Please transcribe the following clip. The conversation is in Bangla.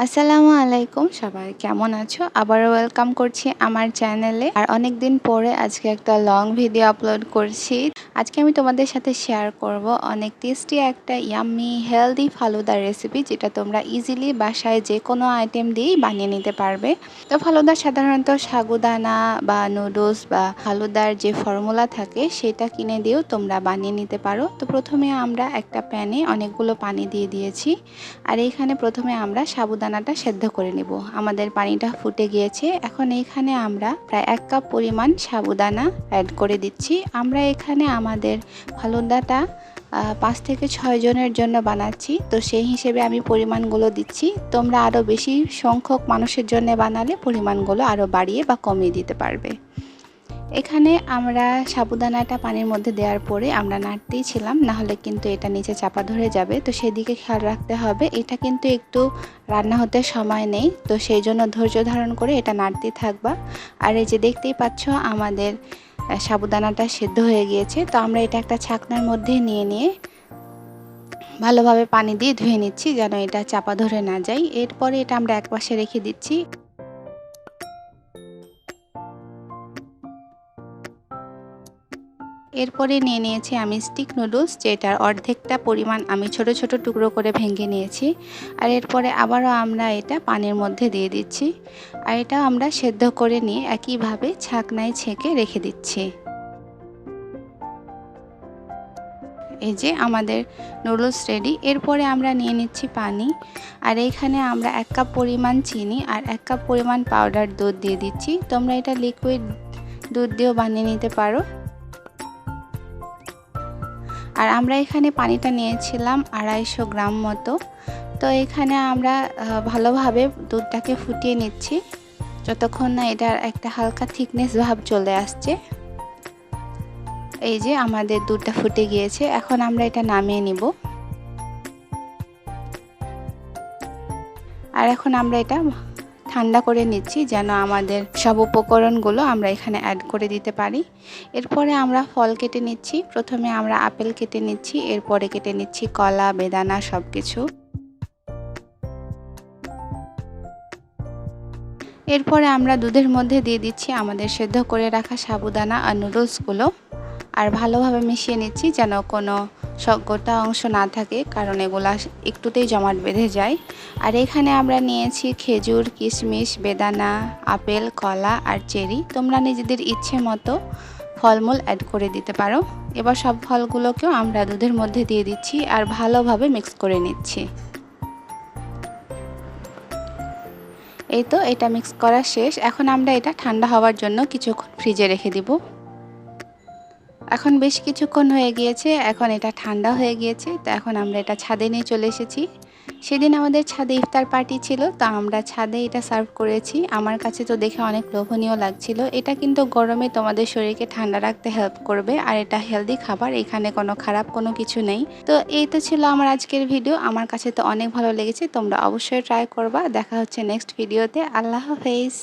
আসসালামু আলাইকুম, সবাই কেমন আছো? আবারও ওয়েলকাম করছি আমার চ্যানেলে। আর অনেক দিন পরে আজকে একটা লং ভিডিও আপলোড করছি। আজকে আমি তোমাদের সাথে শেয়ার করব অনেক টেস্টি একটা ইয়াম্মি হেলদি ফালুদার রেসিপি, যেটা তোমরা ইজিলি বাসায় যে কোনো আইটেম দিয়েই বানিয়ে নিতে পারবে। তো ফালুদা সাধারণত সাগুদানা বা নুডলস বা ফালুদার যে ফর্মুলা থাকে সেটা কিনে দিয়েও তোমরা বানিয়ে নিতে পারো। তো প্রথমে আমরা একটা প্যানে অনেকগুলো পানি দিয়ে দিয়েছি, আর এইখানে প্রথমে আমরা সাবুদানাটা সেদ্ধ করে নেব। আমাদের পানিটা ফুটে গিয়েছে। এখন এইখানে আমরা প্রায় 1 কাপ পরিমাণ সাবুদানা অ্যাড করে দিচ্ছি। আমরা এখানে আমাদের ফালুদাটা 5 থেকে 6 জনের জন্য বানাচ্ছি, তো সেই হিসেবে আমি পরিমাণগুলো দিচ্ছি। তোমরা আরও বেশি সংখ্যক মানুষের জন্য বানালে পরিমাণগুলো আরও বাড়িয়ে বা কমিয়ে দিতে পারবে। এখানে আমরা সাবুদানাটা পানির মধ্যে দেওয়ার পরে আমরা নাড়তেই ছিলাম, নাহলে কিন্তু এটা নিচে চাপা ধরে যাবে। তো সেদিকে খেয়াল রাখতে হবে। এটা কিন্তু একটু রান্না হতে সময় নেই, তো সেই জন্য ধৈর্য ধারণ করে এটা নাড়তেই থাকবা। আর এই যে দেখতেই পাচ্ছ আমাদের সাবুদানাটা সেদ্ধ হয়ে গিয়েছে। তো আমরা এটা একটা ছাকনার মধ্যে নিয়ে ভালোভাবে পানি দিয়ে ধুয়ে নিচ্ছি, যেন এটা চাপা ধরে না যায়। এরপরে এটা আমরা একপাশে রেখে দিচ্ছি। এরপরে নিয়ে নিয়েছি আমি স্টিক নুডলস, যেটার অর্ধেকটা পরিমাণ আমি ছোট ছোট টুকরো করে ভেঙে নিয়েছি। আর এরপরে আবারও আমরা এটা পানির মধ্যে দিয়ে দিচ্ছি, আর এটা আমরা সেদ্ধ করে নিয়ে একইভাবে ছাকনায় ছেঁকে রেখে দিচ্ছি। এই যে আমাদের নুডলস রেডি। এরপরে আমরা নিয়ে নিচ্ছি পানি, আর এইখানে আমরা 1 কাপ পরিমাণ চিনি আর 1 কাপ পরিমাণ পাউডার দুধ দিয়ে দিচ্ছি। তোমরা এটা লিকুইড দুধ দিয়েও বানিয়ে নিতে পারো। আর আমরা এখানে পানিটা নিয়েছিলাম 250 গ্রাম মতো। তো এখানে আমরা ভালোভাবে দুধটাকে ফুটিয়ে নিচ্ছি, যতক্ষণ না এটার একটা হালকা থিকনেস ভাব চলে আসছে। এই যে আমাদের দুধটা ফুটে গিয়েছে, এখন আমরা এটা নামিয়ে নিব। আর এখন আমরা এটা ঠান্ডা করে নিচ্ছি, যেন আমাদের সব উপকরণগুলো আমরা এখানে অ্যাড করে দিতে পারি। এরপরে আমরা ফল কেটে নিচ্ছি। প্রথমে আমরা আপেল কেটে নিচ্ছি, এরপরে কেটে নিচ্ছি কলা, বেদানা সব কিছু। এরপরে আমরা দুধের মধ্যে দিয়ে দিচ্ছি আমাদের সেদ্ধ করে রাখা সাবুদানা আর নুডলসগুলো, আর ভালোভাবে মিশিয়ে নিচ্ছি, যেন কোনো গোটা অংশ না থাকে, কারণ এগুলা একটুতেই জমাট বেঁধে যায়। আর এখানে আমরা নিয়েছি খেজুর, কিশমিশ, বেদানা, আপেল, কলা আর চেরি। তোমরা নিজেদের ইচ্ছে মতো ফলমূল অ্যাড করে দিতে পারো। এবার সব ফলগুলোকেও আমরা দুধের মধ্যে দিয়ে দিচ্ছি আর ভালোভাবে মিক্স করে নিচ্ছি। এই তো এটা মিক্স করা শেষ। এখন আমরা এটা ঠান্ডা হওয়ার জন্য কিছুক্ষণ ফ্রিজে রেখে দিব। এখন বেশ কিছুক্ষণ হয়ে গিয়েছে, এখন এটা ঠান্ডা হয়ে গিয়েছে। তো এখন আমরা এটা ছাদে নিয়ে চলে এসেছি। সেদিন আমাদের ছাদে ইফতার পার্টি ছিল, তো আমরা ছাদে এটা সার্ভ করেছি। আমার কাছে তো দেখে অনেক লোভনীয় লাগছিল। এটা কিন্তু গরমে তোমাদের শরীরকে ঠান্ডা রাখতে হেল্প করবে, আর এটা হেলদি খাবার, এখানে কোনো খারাপ কোনো কিছু নেই। তো এই তো ছিল আমার আজকের ভিডিও। আমার কাছে তো অনেক ভালো লেগেছে। তোমরা অবশ্যই ট্রাই করবা। দেখা হচ্ছে নেক্সট ভিডিওতে। আল্লাহ হাফেজ।